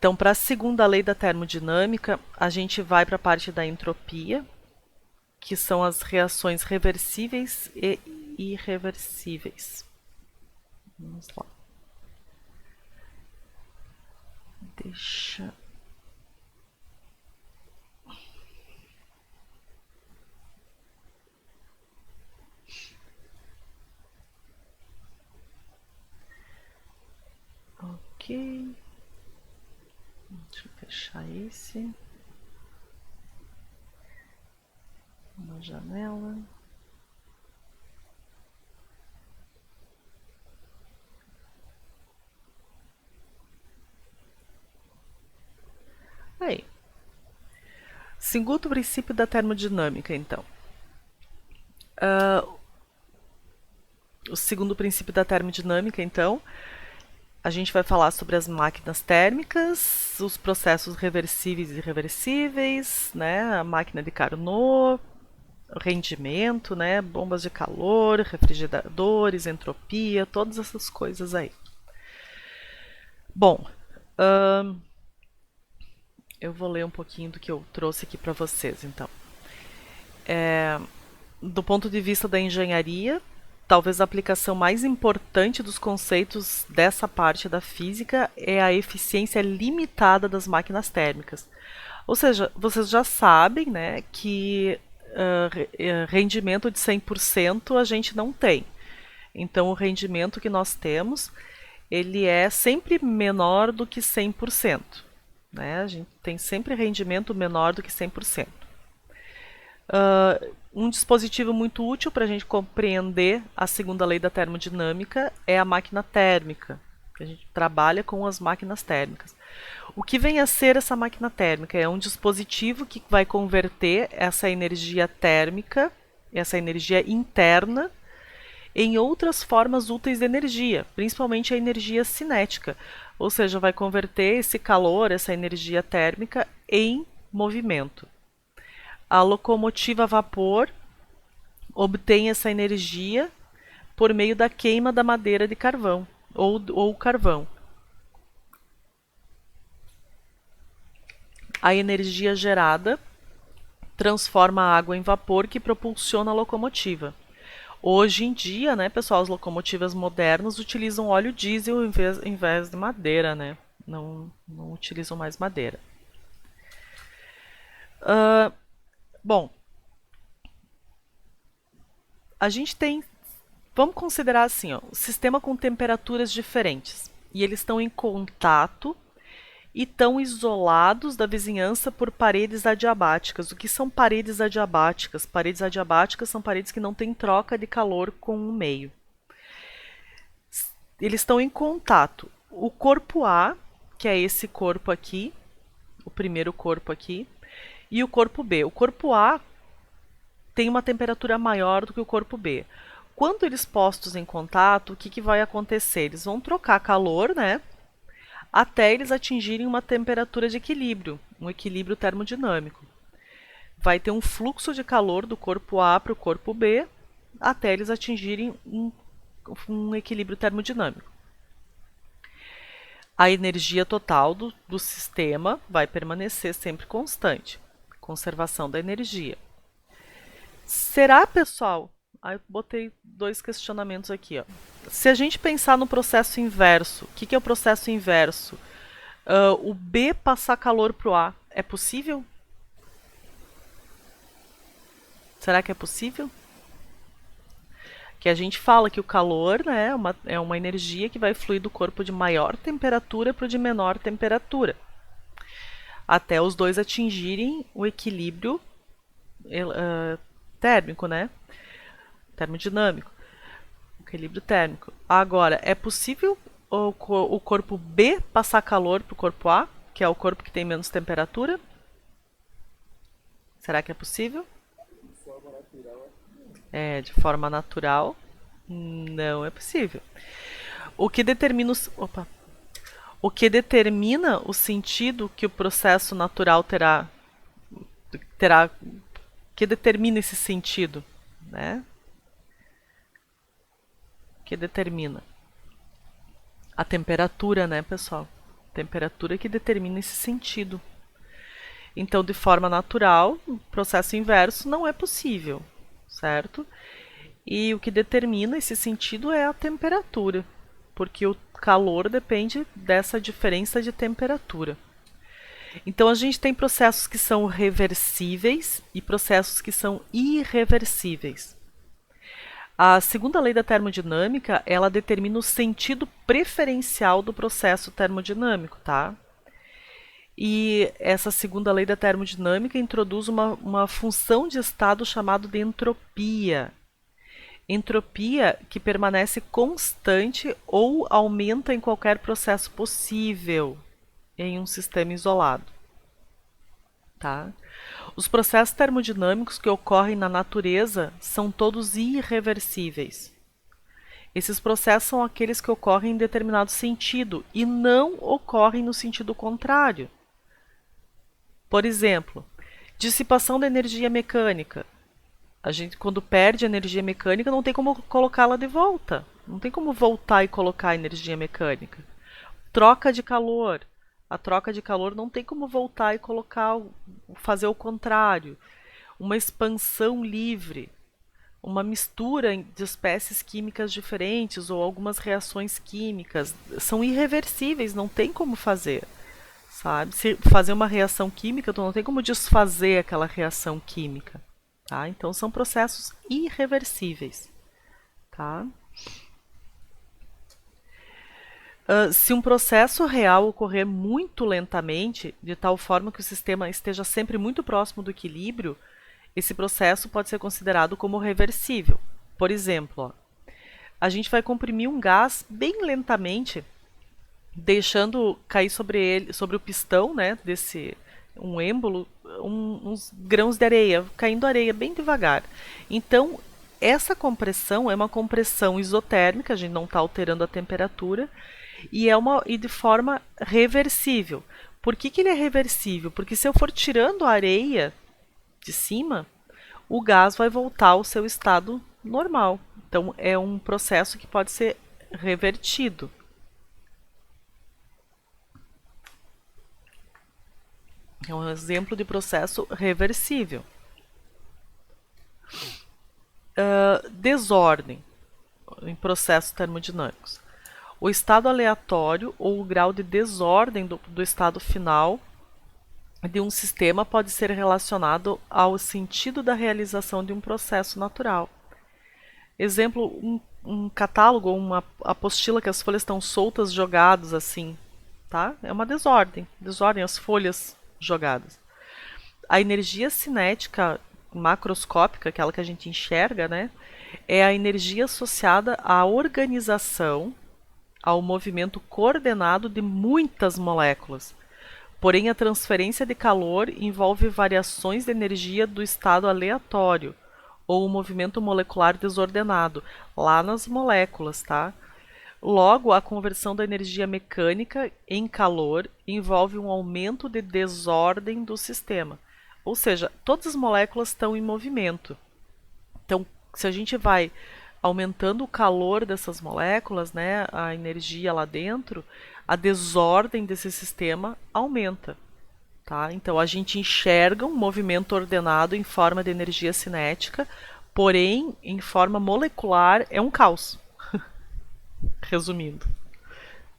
Então, para a segunda lei da termodinâmica, a gente vai para a parte da entropia, que são as reações reversíveis e irreversíveis. Vamos lá. Deixa. Ok. Deixa eu fechar esse. Uma janela. Aí. Segundo princípio da termodinâmica, então. O segundo princípio da termodinâmica, então, a gente vai falar sobre as máquinas térmicas, os processos reversíveis e irreversíveis, né, a máquina de Carnot, rendimento, né, bombas de calor, refrigeradores, entropia, todas essas coisas aí. Bom, eu vou ler um pouquinho do que eu trouxe aqui para vocês, então. Do ponto de vista da engenharia, talvez a aplicação mais importante dos conceitos dessa parte da física é a eficiência limitada das máquinas térmicas. Ou seja, vocês já sabem, né, que rendimento de 100% a gente não tem. Então, o rendimento que nós temos, ele é sempre menor do que 100%. Né? A gente tem sempre rendimento menor do que 100%. Um dispositivo muito útil para a gente compreender a segunda lei da termodinâmica é a máquina térmica, que a gente trabalha com as máquinas térmicas. O que vem a ser essa máquina térmica? É um dispositivo que vai converter essa energia térmica, essa energia interna, em outras formas úteis de energia, principalmente a energia cinética, ou seja, vai converter esse calor, essa energia térmica, em movimento. A locomotiva a vapor obtém essa energia por meio da queima da madeira de carvão ou carvão. A energia gerada transforma a água em vapor que propulsiona a locomotiva. Hoje em dia, né, pessoal, as locomotivas modernas utilizam óleo diesel em vez de madeira, né? Não utilizam mais madeira. Bom, a gente tem, vamos considerar assim, ó, o sistema com temperaturas diferentes e eles estão em contato e estão isolados da vizinhança por paredes adiabáticas. O que são paredes adiabáticas? Paredes adiabáticas são paredes que não têm troca de calor com o meio. Eles estão em contato. O corpo A, que é esse corpo aqui, o primeiro corpo aqui, e o corpo B. O corpo A tem uma temperatura maior do que o corpo B. Quando eles postos em contato, o que vai acontecer? Eles vão trocar calor, né? Até eles atingirem uma temperatura de equilíbrio, um equilíbrio termodinâmico. Vai ter um fluxo de calor do corpo A para o corpo B, até eles atingirem um equilíbrio termodinâmico. A energia total do sistema vai permanecer sempre constante. Conservação da energia. Será, pessoal? Aí eu botei dois questionamentos aqui. Ó. Se a gente pensar no processo inverso, o que é o processo inverso? O B passar calor para o A, é possível? Será que é possível? Que a gente fala que o calor, né, é uma energia que vai fluir do corpo de maior temperatura para o de menor temperatura, até os dois atingirem o equilíbrio térmico, né? Termodinâmico, equilíbrio térmico. Agora, é possível o corpo B passar calor para o corpo A, que é o corpo que tem menos temperatura? Será que é possível? De forma natural, não é possível. O que determina o que determina o sentido que o processo natural terá que determina esse sentido, né? Que determina a temperatura, né, pessoal? Temperatura que determina esse sentido. Então, de forma natural, o processo inverso não é possível, certo? E o que determina esse sentido é a temperatura, porque o calor depende dessa diferença de temperatura. Então, a gente tem processos que são reversíveis e processos que são irreversíveis. A segunda lei da termodinâmica, ela determina o sentido preferencial do processo termodinâmico, tá? E essa segunda lei da termodinâmica introduz uma função de estado chamada de entropia. Entropia que permanece constante ou aumenta em qualquer processo possível em um sistema isolado. Tá? Os processos termodinâmicos que ocorrem na natureza são todos irreversíveis. Esses processos são aqueles que ocorrem em determinado sentido e não ocorrem no sentido contrário. Por exemplo, dissipação da energia mecânica. A gente, quando perde energia mecânica, não tem como colocá-la de volta. Não tem como voltar e colocar a energia mecânica. Troca de calor. A troca de calor não tem como voltar e colocar, fazer o contrário. Uma expansão livre, uma mistura de espécies químicas diferentes ou algumas reações químicas são irreversíveis, não tem como fazer. Sabe? Se fazer uma reação química, tu não tem como desfazer aquela reação química. Tá? Então são processos irreversíveis. Tá? Se um processo real ocorrer muito lentamente, de tal forma que o sistema esteja sempre muito próximo do equilíbrio, esse processo pode ser considerado como reversível. Por exemplo, ó, a gente vai comprimir um gás bem lentamente, deixando cair sobre ele, sobre o pistão, né, desse um êmbolo, uns grãos de areia, caindo areia bem devagar. Então, essa compressão é uma compressão isotérmica, a gente não está alterando a temperatura, e de forma reversível. Por que ele é reversível? Porque se eu for tirando a areia de cima, o gás vai voltar ao seu estado normal. Então, é um processo que pode ser revertido. É um exemplo de processo reversível. Desordem em processos termodinâmicos. O estado aleatório ou o grau de desordem do estado final de um sistema pode ser relacionado ao sentido da realização de um processo natural. Exemplo, um catálogo ou uma apostila que as folhas estão soltas, jogadas assim, tá? É uma desordem, as folhas jogadas. A energia cinética macroscópica, aquela que a gente enxerga, né, é a energia associada à organização, ao movimento coordenado de muitas moléculas. Porém, a transferência de calor envolve variações de energia do estado aleatório, ou o movimento molecular desordenado, lá nas moléculas, tá? Logo, a conversão da energia mecânica em calor envolve um aumento de desordem do sistema. Ou seja, todas as moléculas estão em movimento. Então, se a gente vai aumentando o calor dessas moléculas, né, a energia lá dentro, a desordem desse sistema aumenta. Tá? Então, a gente enxerga um movimento ordenado em forma de energia cinética, porém, em forma molecular, é um caos. Resumindo.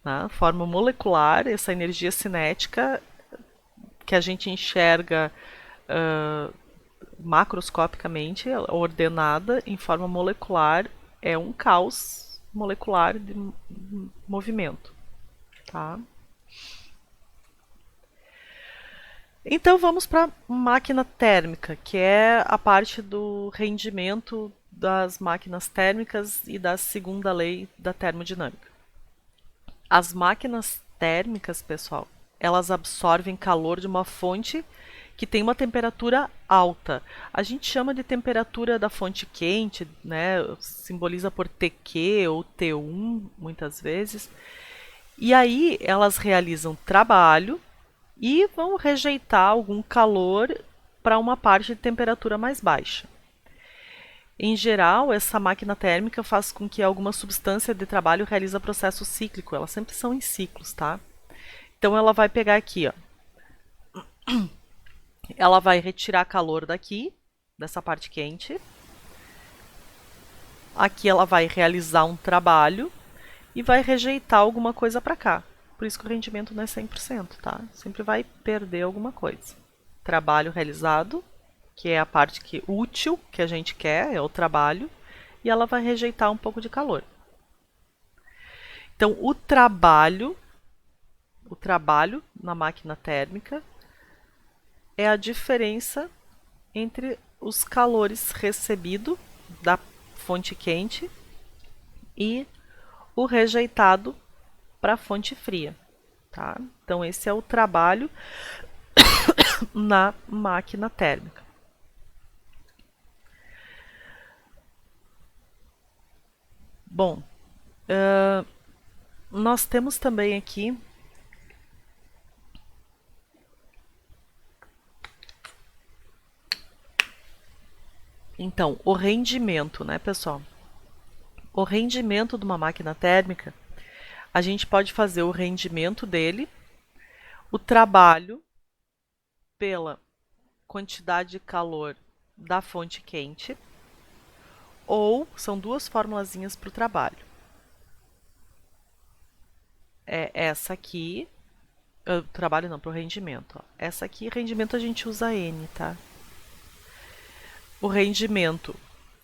Na forma molecular, essa energia cinética que a gente enxerga macroscopicamente, ordenada em forma molecular, é um caos molecular de movimento. Tá? Então vamos para a máquina térmica, que é a parte do rendimento das máquinas térmicas e da segunda lei da termodinâmica. As máquinas térmicas, pessoal, elas absorvem calor de uma fonte que tem uma temperatura alta. A gente chama de temperatura da fonte quente, né? Simboliza por TQ ou T1, muitas vezes. E aí elas realizam trabalho e vão rejeitar algum calor para uma parte de temperatura mais baixa. Em geral, essa máquina térmica faz com que alguma substância de trabalho realize processo cíclico. Elas sempre são em ciclos, tá? Então ela vai pegar aqui, ó. Ela vai retirar calor daqui, dessa parte quente. Aqui ela vai realizar um trabalho e vai rejeitar alguma coisa para cá. Por isso que o rendimento não é 100%, tá? Sempre vai perder alguma coisa. Trabalho realizado, que é a parte útil que a gente quer, é o trabalho, e ela vai rejeitar um pouco de calor. Então, o trabalho na máquina térmica é a diferença entre os calores recebidos da fonte quente e o rejeitado para a fonte fria. Tá? Então, esse é o trabalho na máquina térmica. Bom, nós temos também aqui então o rendimento, né, pessoal? O rendimento de uma máquina térmica, a gente pode fazer o rendimento dele, o trabalho pela quantidade de calor da fonte quente, ou são duas formulazinhas para o trabalho. É essa aqui, trabalho não, para o rendimento. Ó. Essa aqui, rendimento a gente usa N, tá? O rendimento,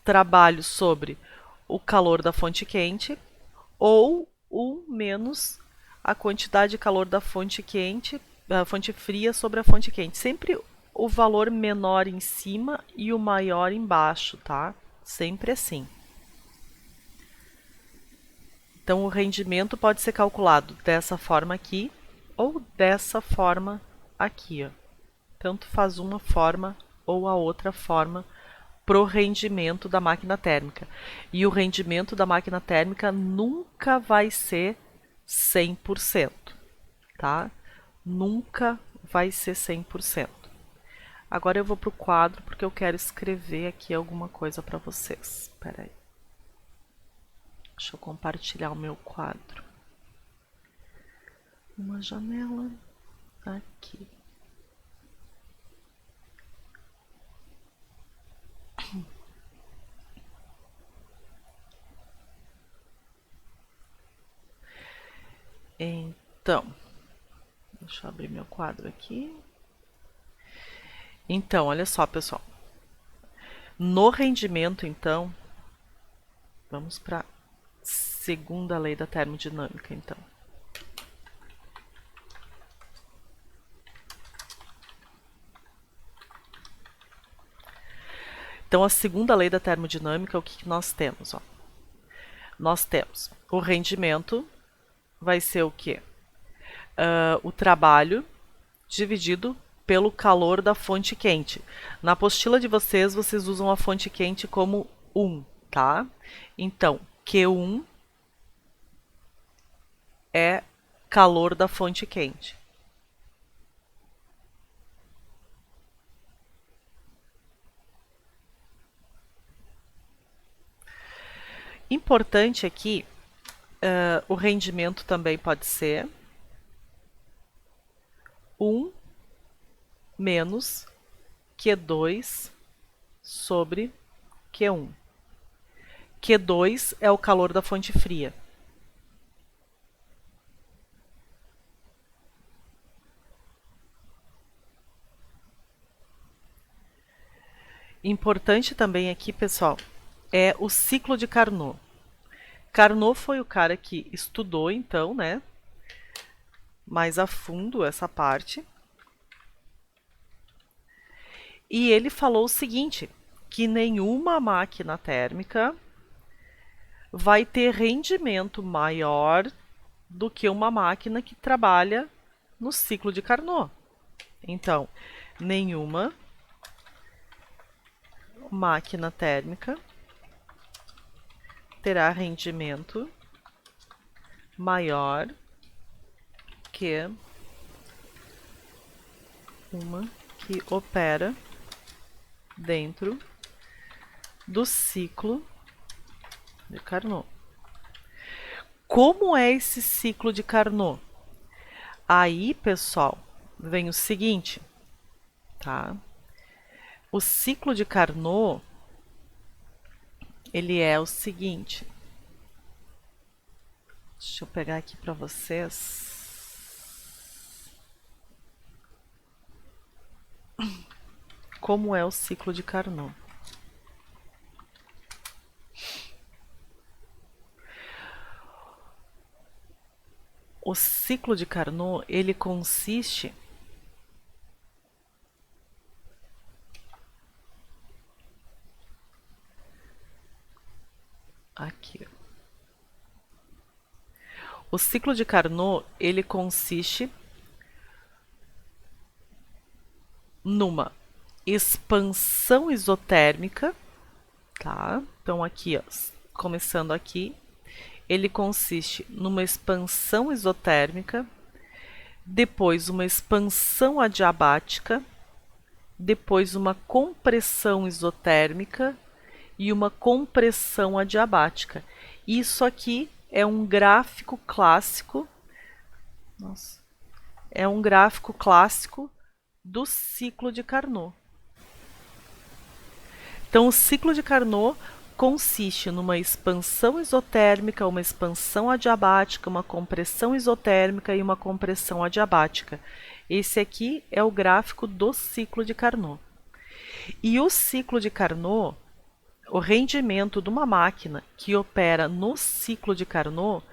trabalho sobre o calor da fonte quente, ou o menos a quantidade de calor da fonte quente, da fonte fria sobre a fonte quente. Sempre o valor menor em cima e o maior embaixo, tá? Sempre assim. Então, o rendimento pode ser calculado dessa forma aqui ou dessa forma aqui. Ó. Tanto faz uma forma ou a outra forma pro rendimento da máquina térmica. E o rendimento da máquina térmica nunca vai ser 100%, tá? Nunca vai ser 100%. Agora eu vou pro quadro porque eu quero escrever aqui alguma coisa para vocês. Espera aí. Deixa eu compartilhar o meu quadro. Uma janela aqui. Então, deixa eu abrir meu quadro aqui. Então, olha só, pessoal. No rendimento, então, vamos para a segunda lei da termodinâmica, então. Então, a segunda lei da termodinâmica, o que nós temos? Ó? Nós temos o rendimento, vai ser o quê? O trabalho dividido pelo calor da fonte quente. Na apostila de vocês, vocês usam a fonte quente como 1, tá? Então, Q1 é calor da fonte quente. Importante aqui, o rendimento também pode ser 1 menos Q2 sobre Q1. Q2 é o calor da fonte fria. Importante também aqui, pessoal, é o ciclo de Carnot. Carnot foi o cara que estudou, então, né, mais a fundo essa parte. E ele falou o seguinte, que nenhuma máquina térmica vai ter rendimento maior do que uma máquina que trabalha no ciclo de Carnot. Então, nenhuma máquina térmica terá rendimento maior que uma que opera dentro do ciclo de Carnot. Como é esse ciclo de Carnot? Aí, pessoal, vem o seguinte, tá? O ciclo de Carnot, ele é o seguinte. Deixa eu pegar aqui para vocês. Como é o ciclo de Carnot? O ciclo de Carnot, ele consiste aqui. O ciclo de Carnot, ele consiste numa expansão isotérmica, tá? Então aqui, ó, começando aqui, ele consiste numa expansão isotérmica, depois uma expansão adiabática, depois uma compressão isotérmica e uma compressão adiabática. Isso aqui é um gráfico clássico. Nossa, é um gráfico clássico do ciclo de Carnot. Então, o ciclo de Carnot consiste numa expansão isotérmica, uma expansão adiabática, uma compressão isotérmica e uma compressão adiabática. Esse aqui é o gráfico do ciclo de Carnot. E o ciclo de Carnot, o rendimento de uma máquina que opera no ciclo de Carnot,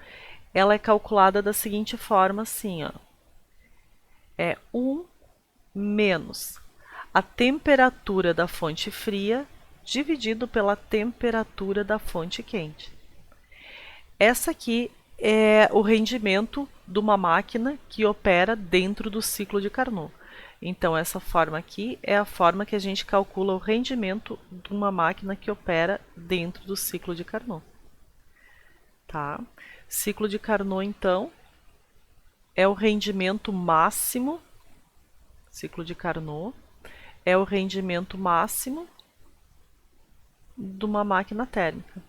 ela é calculada da seguinte forma, assim, ó. É 1 menos a temperatura da fonte fria dividido pela temperatura da fonte quente. Essa aqui é o rendimento de uma máquina que opera dentro do ciclo de Carnot. Então, essa forma aqui é a forma que a gente calcula o rendimento de uma máquina que opera dentro do ciclo de Carnot. Tá? Ciclo de Carnot, então, é o rendimento máximo. Ciclo de Carnot é o rendimento máximo de uma máquina térmica.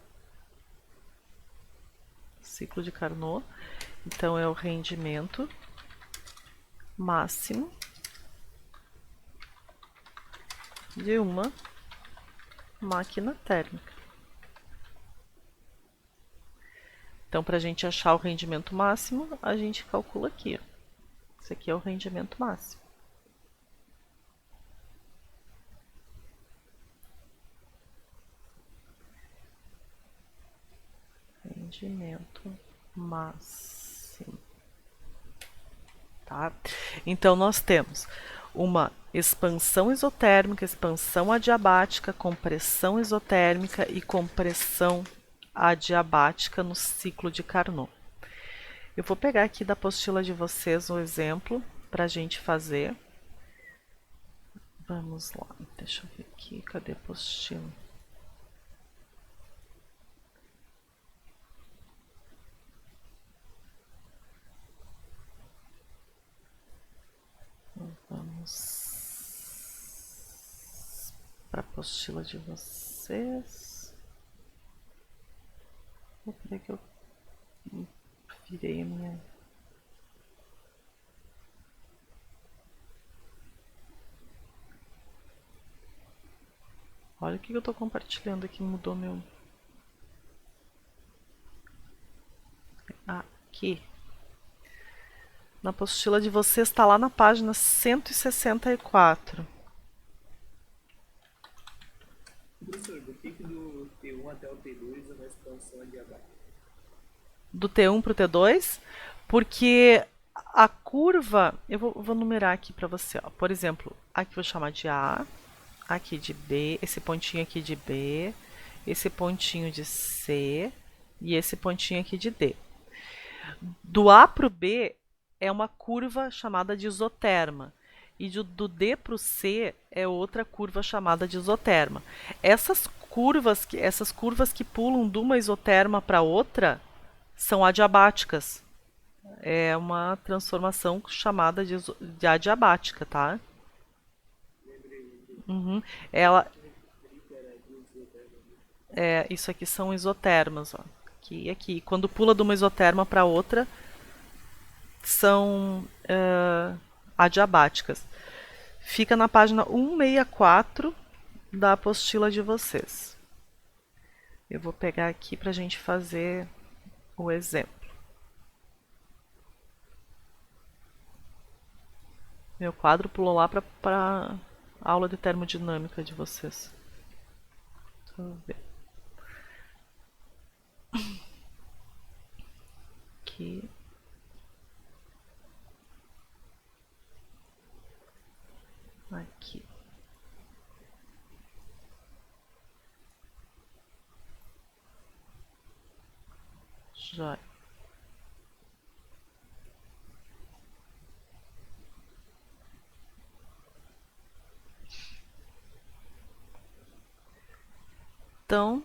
Ciclo de Carnot, então, é o rendimento máximo de uma máquina térmica. Então, para a gente achar o rendimento máximo, a gente calcula aqui. Ó. Esse aqui é o rendimento máximo. Rendimento máximo. Tá? Então, nós temos uma expansão isotérmica, expansão adiabática, compressão isotérmica e compressão adiabática no ciclo de Carnot. Eu vou pegar aqui da apostila de vocês um exemplo para a gente fazer. Vamos lá, deixa eu ver aqui, cadê a apostila? Vamos para a apostila de vocês. Vou ver que eu virei a minha. Olha o que eu estou compartilhando aqui, mudou meu. Aqui. Na apostila de vocês está lá na página 164. Professor, por que do T1 até o T2 é uma expansão adiabática? Do T1 para o T2, porque a curva, eu vou numerar aqui para você, ó. Por exemplo, aqui eu vou chamar de A, aqui de B, esse pontinho aqui de B, esse pontinho de C e esse pontinho aqui de D. Do A para o B é uma curva chamada de isoterma. E do D para o C é outra curva chamada de isoterma. Essas curvas que pulam de uma isoterma para outra são adiabáticas. É uma transformação chamada de adiabática, tá? Uhum. Ela, isso aqui são isotermas, ó. Aqui e aqui. Quando pula de uma isoterma para outra, que são adiabáticas. Fica na página 164 da apostila de vocês. Eu vou pegar aqui para a gente fazer o exemplo. Meu quadro pulou lá para a aula de termodinâmica de vocês. Vamos ver. Aqui. Aqui. Já. Então,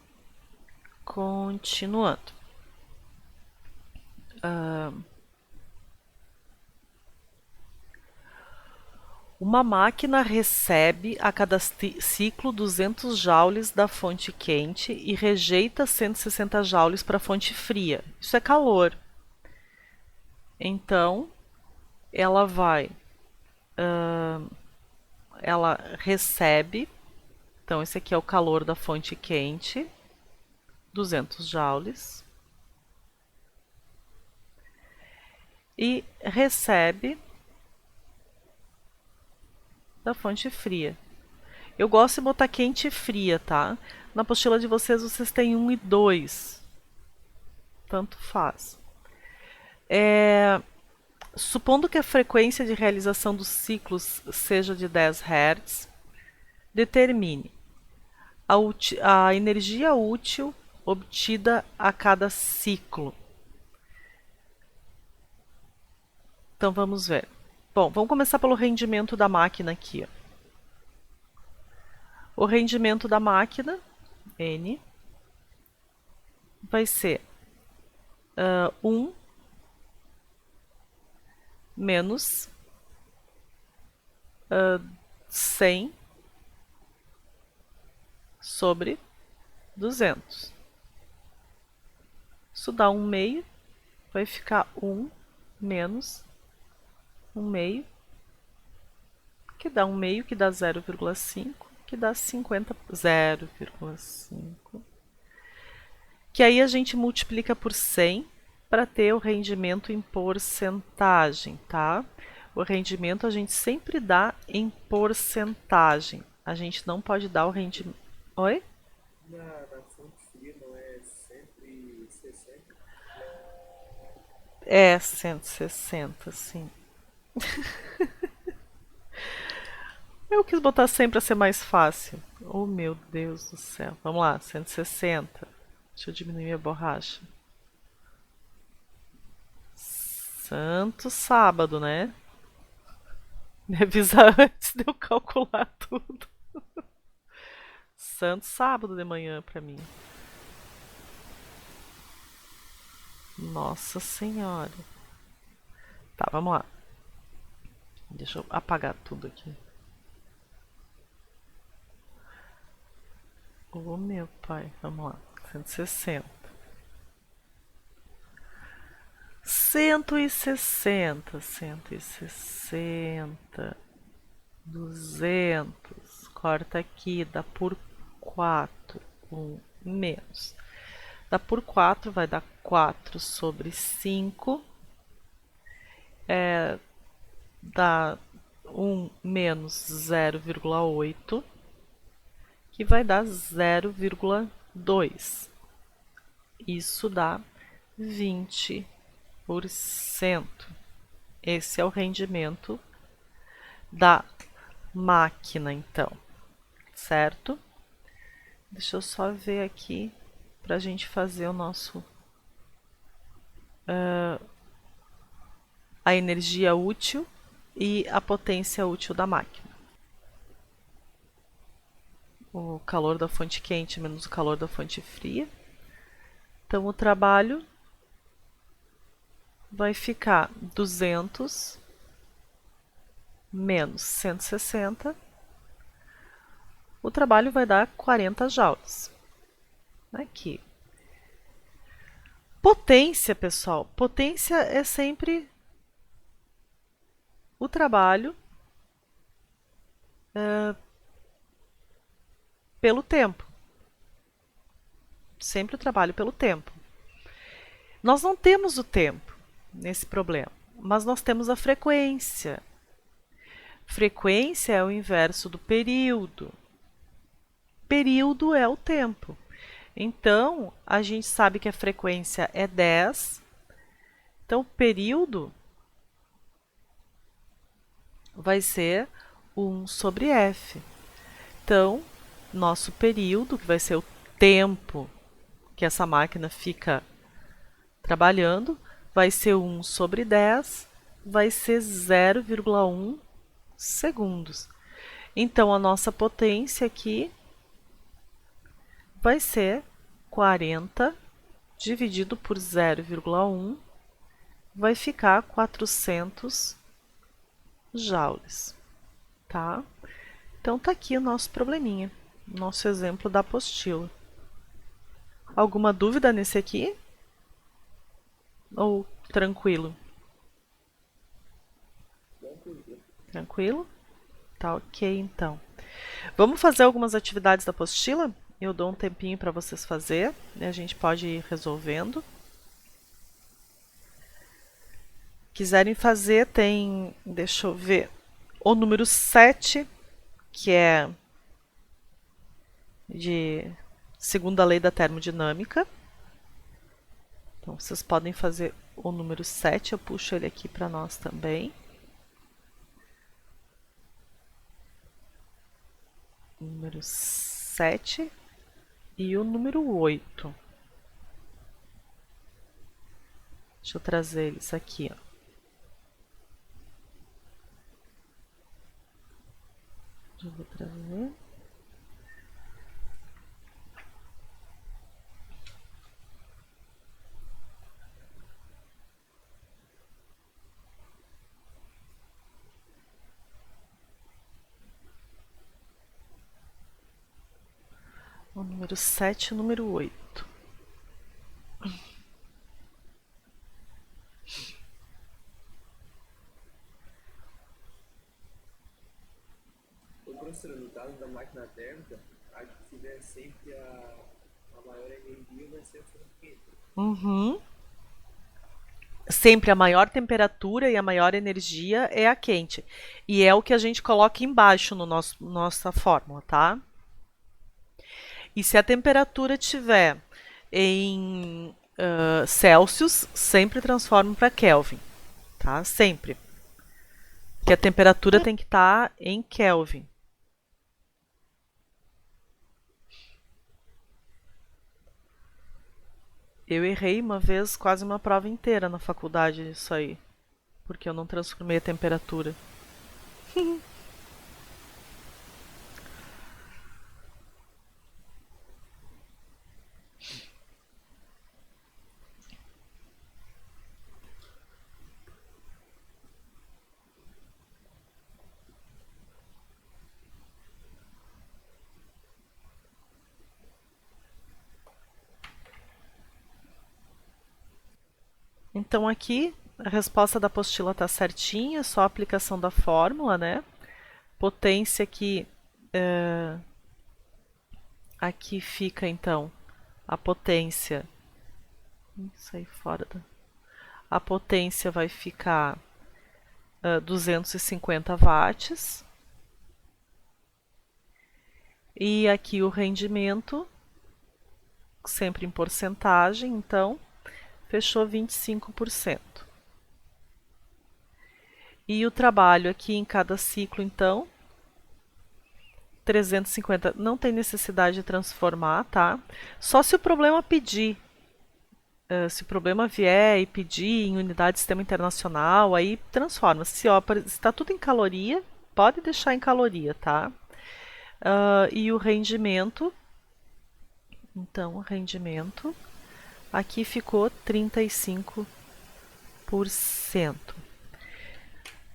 continuando. Uma máquina recebe a cada ciclo 200 joules da fonte quente e rejeita 160 joules para a fonte fria. Isso é calor. Então, ela ela recebe, então esse aqui é o calor da fonte quente, 200 joules, e recebe da fonte fria. Eu gosto de botar quente e fria, tá? Na apostila de vocês têm 1 e 2. Tanto faz. Supondo que a frequência de realização dos ciclos seja de 10 Hz, determine a energia útil obtida a cada ciclo. Então vamos ver. Bom, vamos começar pelo rendimento da máquina aqui. O rendimento da máquina, N, vai ser 1 menos 100 sobre 200. Isso dá 1 meio, vai ficar 1 menos 1 meio, que dá 1 meio, que dá 0,5, que dá 50, 0,5. Que aí a gente multiplica por 100 para ter o rendimento em porcentagem, tá? O rendimento a gente sempre dá em porcentagem. A gente não pode dar o rendimento... Oi? Na fonte fria não é 160? É 160, sim. Eu quis botar 100 para ser mais fácil. Oh, meu Deus do céu. Vamos lá, 160. Deixa eu diminuir minha borracha. Santo sábado, né? Me avisar antes de eu calcular tudo. Santo sábado de manhã pra mim. Nossa Senhora. Tá, vamos lá. Deixa eu apagar tudo aqui. Oh, meu pai. Vamos lá. 160. 160. 160. 200. Corta aqui. Dá por 4. 1 menos. Dá por 4, vai dar 4 sobre 5. Dá 1 menos 0,8, que vai dar 0,2. Isso dá 20%. Esse é o rendimento da máquina, então, certo? Deixa eu só ver aqui para a gente fazer o nosso a energia útil e a potência útil da máquina. O calor da fonte quente menos o calor da fonte fria. Então o trabalho vai ficar 200 menos 160. O trabalho vai dar 40 joules. Aqui. Potência, pessoal. Potência é sempre o trabalho pelo tempo. Sempre o trabalho pelo tempo. Nós não temos o tempo nesse problema, mas nós temos a frequência. Frequência é o inverso do período. Período é o tempo. Então, a gente sabe que a frequência é 10. Então, o período vai ser 1 sobre f. Então, nosso período, que vai ser o tempo que essa máquina fica trabalhando, vai ser 1 sobre 10, vai ser 0,1 segundos. Então, a nossa potência aqui vai ser 40 dividido por 0,1, vai ficar 400 joules, tá? Então, tá aqui o nosso probleminha, nosso exemplo da apostila. Alguma dúvida nesse aqui? Ou tranquilo? Tranquilo? Tá ok, então. Vamos fazer algumas atividades da apostila? Eu dou um tempinho para vocês fazer, e a gente pode ir resolvendo. Quiserem fazer, tem, deixa eu ver, o número 7, que é de segunda lei da termodinâmica. Então, vocês podem fazer o número 7, eu puxo ele aqui para nós também. O número 7 e o número 8. Deixa eu trazer eles aqui, ó. Já vou trazer. O número 7 e o número 8. Professora, no caso da máquina térmica, a que tiver sempre a maior energia vai ser a fonte quente. Uhum. Sempre a maior temperatura e a maior energia é a quente. E é o que a gente coloca embaixo no nossa fórmula, tá? E se a temperatura tiver em Celsius, sempre transforma para Kelvin, tá? Sempre. Que a temperatura tem que estar em Kelvin. Eu errei uma vez quase uma prova inteira na faculdade disso aí, porque eu não transformei a temperatura. Então aqui a resposta da apostila está certinha, só a aplicação da fórmula, né? Potência aqui, aqui fica então a potência. Sair fora da. A potência vai ficar 250 watts. E aqui o rendimento, sempre em porcentagem, então, fechou 25%. E o trabalho aqui em cada ciclo, então, 350. Não tem necessidade de transformar, tá? Só se o problema pedir. Se o problema vier e pedir em unidade de sistema internacional, aí transforma. Se está tudo em caloria, pode deixar em caloria, tá? E o rendimento, então, o rendimento, aqui ficou 35%.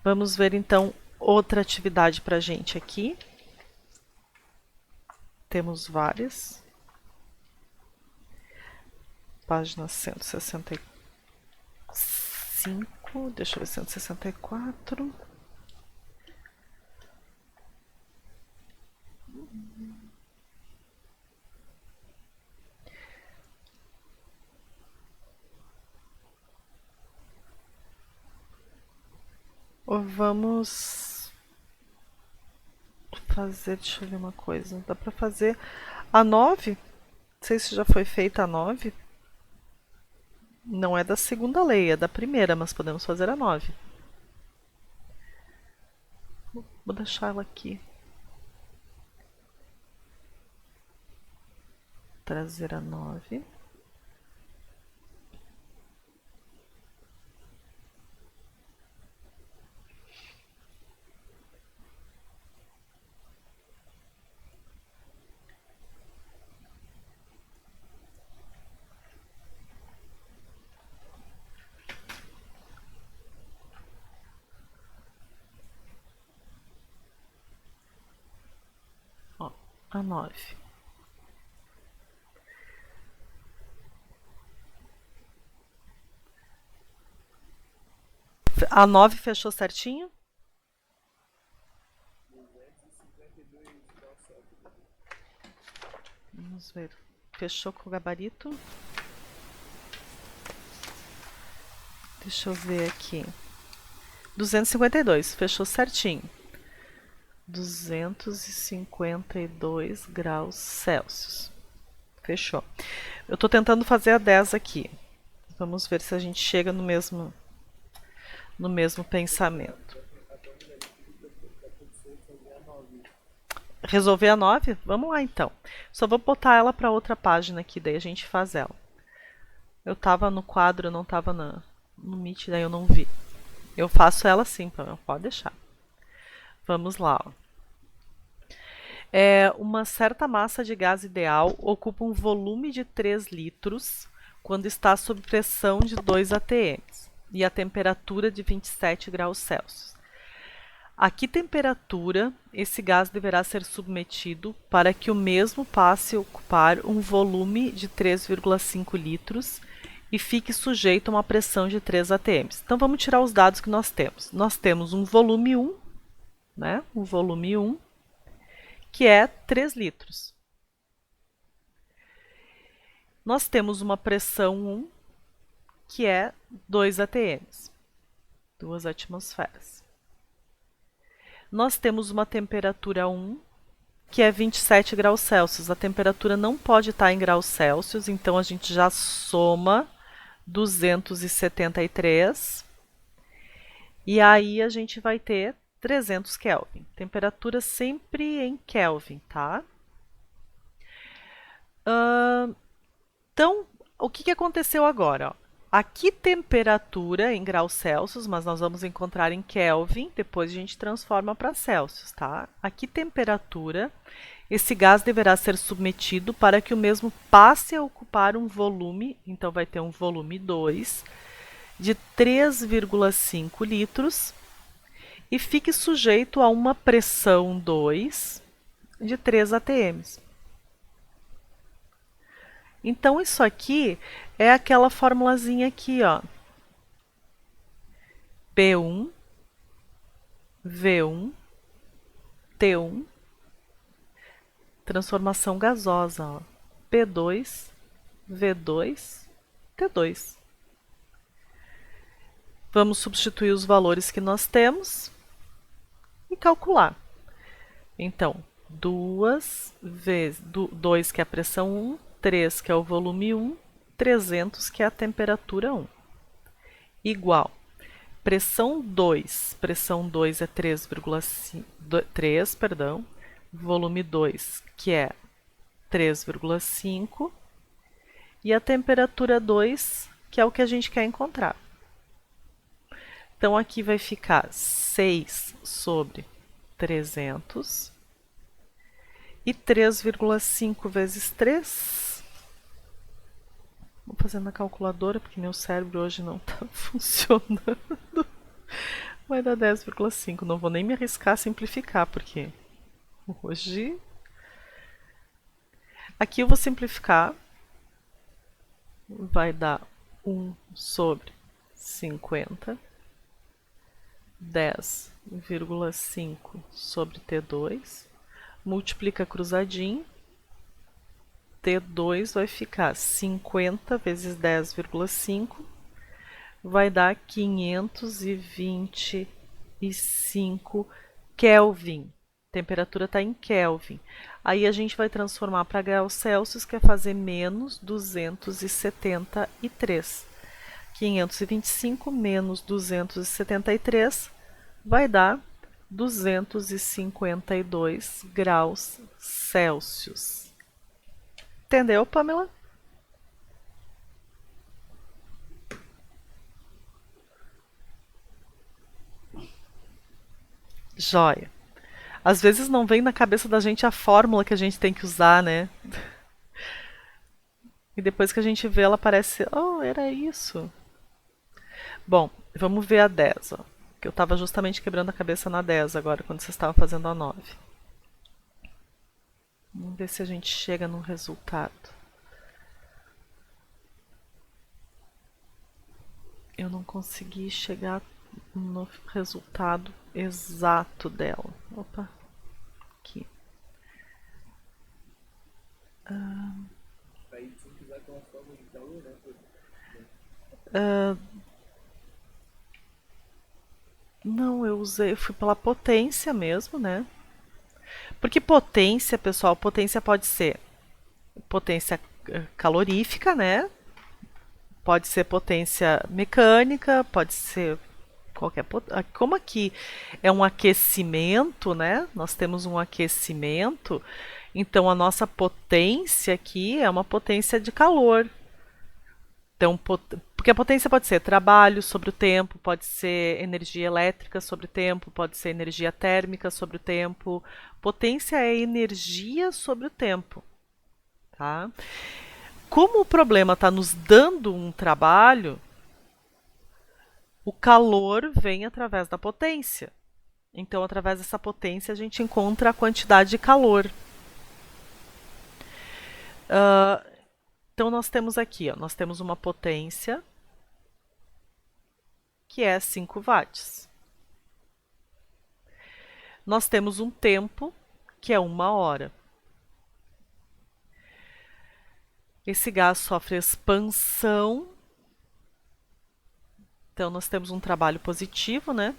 Vamos ver, então, outra atividade para a gente aqui. Temos várias. Página 165, deixa eu ver, 164. Vamos fazer, deixa eu ver uma coisa. Dá pra fazer a 9? Não sei se já foi feita a 9. Não é da segunda lei, é da primeira, mas podemos fazer a 9. Vou deixar ela aqui. Trazer a 9. Ó, a 9. A 9 fechou certinho? 252 graus Celsius. Vamos ver. Fechou com o gabarito? Deixa eu ver aqui. 252, fechou certinho. 252 graus Celsius. Fechou. Eu tô tentando fazer a 10 aqui. Vamos ver se a gente chega no mesmo pensamento. Resolver a 9? Vamos lá então. Só vou botar ela para outra página aqui, daí a gente faz ela. Eu tava no quadro, eu não tava no Meet, daí eu não vi. Eu faço ela sim, pode deixar. Vamos lá. Ó. Uma certa massa de gás ideal ocupa um volume de 3 litros quando está sob pressão de 2 atm e a temperatura de 27 graus Celsius. A que temperatura esse gás deverá ser submetido para que o mesmo passe a ocupar um volume de 3,5 litros e fique sujeito a uma pressão de 3 atm? Então vamos tirar os dados que nós temos. Nós temos um volume 1, né? Um volume 1, que é 3 litros. Nós temos uma pressão 1, que é 2 atm, 2 atmosferas. Nós temos uma temperatura 1, que é 27 graus Celsius. A temperatura não pode estar em graus Celsius, então a gente já soma 273. E aí a gente vai ter 300 Kelvin. Temperatura sempre em Kelvin, tá? Então, o que aconteceu agora? Ó? Aqui temperatura em graus Celsius, mas nós vamos encontrar em Kelvin, depois a gente transforma para Celsius, tá? Aqui temperatura, esse gás deverá ser submetido para que o mesmo passe a ocupar um volume, então vai ter um volume 2, de 3,5 litros e fique sujeito a uma pressão 2 de 3 atm. Então, isso aqui é aquela formulazinha aqui, ó. P1, V1, T1, transformação gasosa, ó. P2, V2, T2. Vamos substituir os valores que nós temos e calcular. Então, 2 vezes 2, que é a pressão 1, 3, que é o volume 1, 300, que é a temperatura 1. Igual. Pressão 2 é 3, perdão. Volume 2, que é 3,5. E a temperatura 2, que é o que a gente quer encontrar. Então, aqui vai ficar 6 sobre 300. E 3,5 vezes 3. Vou fazer na calculadora, porque meu cérebro hoje não está funcionando. Vai dar 10,5. Não vou nem me arriscar a simplificar, porque hoje... Aqui eu vou simplificar. Vai dar 1 sobre 50. 10,5 sobre T2. Multiplica cruzadinho. T2 vai ficar 50 vezes 10,5, vai dar 520 Kelvin. Temperatura está em Kelvin. Aí a gente vai transformar para graus Celsius, que é fazer menos 273. 525 menos 273 vai dar 252 graus Celsius. Entendeu, Pamela? Joia. Às vezes não vem na cabeça da gente a fórmula que a gente tem que usar, né? E depois que a gente vê, ela parece, oh, era isso. Bom, vamos ver a 10, ó. Que eu estava justamente quebrando a cabeça na 10 agora, quando vocês estavam fazendo a 9. Vamos ver se a gente chega no resultado. Eu não consegui chegar no resultado exato dela. Opa, aqui. Aí se quiser com a forma de calor, né? Não, eu fui pela potência mesmo, né? Porque potência, pessoal, potência pode ser potência calorífica, né? Pode ser potência mecânica, pode ser qualquer potência. Como aqui é um aquecimento, né? Nós temos um aquecimento, então a nossa potência aqui é uma potência de calor. Então, porque a potência pode ser trabalho sobre o tempo, pode ser energia elétrica sobre o tempo, pode ser energia térmica sobre o tempo. Potência é energia sobre o tempo, tá? Como o problema está nos dando um trabalho, o calor vem através da potência. Então, através dessa potência, a gente encontra a quantidade de calor. Então, nós temos aqui, ó, nós temos uma potência que é 5 watts. Nós temos um tempo que é 1 hora. Esse gás sofre expansão. Então, nós temos um trabalho positivo, né?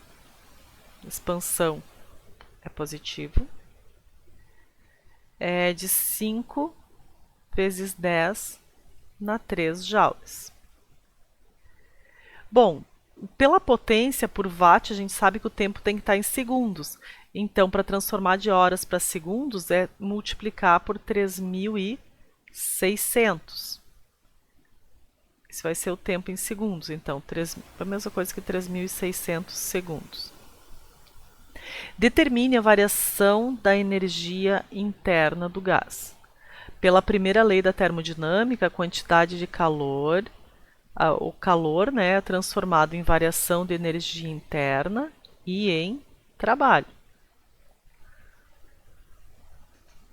Expansão é positivo. É de 5 vezes 10 na 3 joules. Bom, pela potência por watt, a gente sabe que o tempo tem que estar em segundos. Então, para transformar de horas para segundos, é multiplicar por 3.600. Esse vai ser o tempo em segundos. Então, a mesma coisa que 3.600 segundos. Determine a variação da energia interna do gás. Pela primeira lei da termodinâmica, a quantidade de calor, o calor, né, é transformado em variação de energia interna e em trabalho.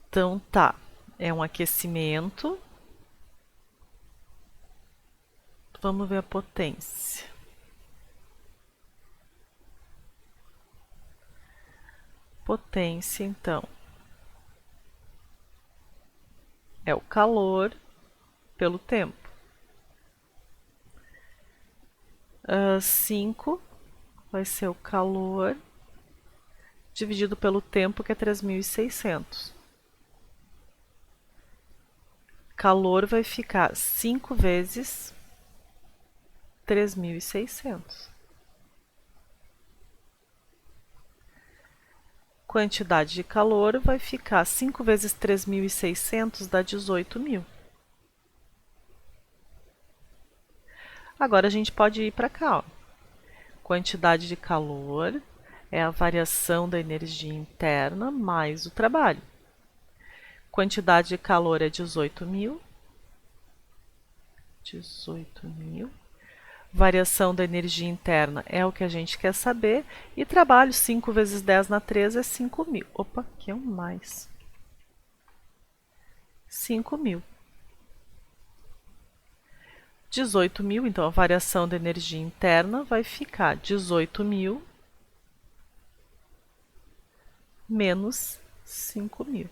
Então tá, é um aquecimento. Vamos ver a potência. Potência, então, é o calor pelo tempo. 5 vai ser o calor dividido pelo tempo, que é 3.600. Calor vai ficar 5 vezes 3.600. Quantidade de calor vai ficar 5 vezes 3.600 dá 18.000. Agora a gente pode ir para cá, ó. Quantidade de calor é a variação da energia interna mais o trabalho. Quantidade de calor é 18.000. 18.000. Variação da energia interna é o que a gente quer saber. E trabalho, 5 vezes 10 na 3 é 5.000. Opa, aqui é um mais. 5.000. 18.000, então a variação da energia interna vai ficar 18.000 menos 5.000.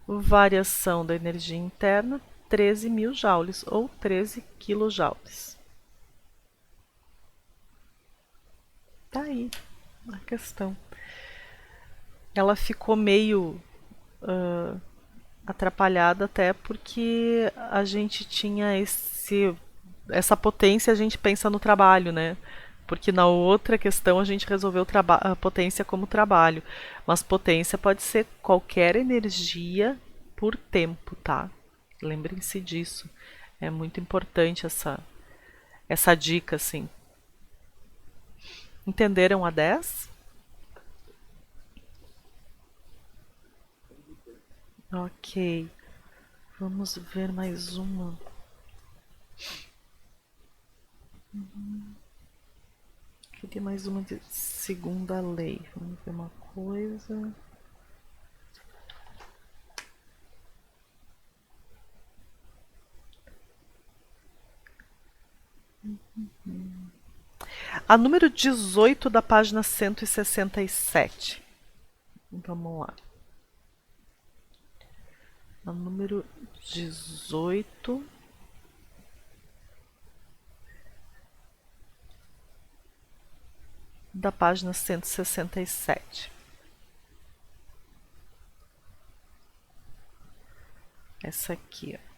Variação da energia interna, 13.000 joules, ou 13 quilojoules. Tá aí a questão. Ela ficou meio atrapalhada até porque a gente tinha essa potência, a gente pensa no trabalho, né? Porque na outra questão a gente resolveu a potência como trabalho. Mas potência pode ser qualquer energia por tempo, tá? Lembrem-se disso. É muito importante essa dica, assim. Entenderam a 10? Ok. Vamos ver mais uma. Queria mais uma de segunda lei. Vamos ver uma coisa. A número 18 da página 167. Vamos lá. A número 18 da página 167. Essa aqui, ó.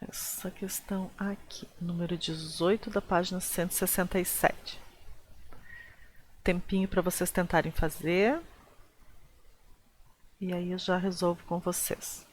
Essa questão aqui, número 18 da página 167. Tempinho para vocês tentarem fazer. E aí eu já resolvo com vocês.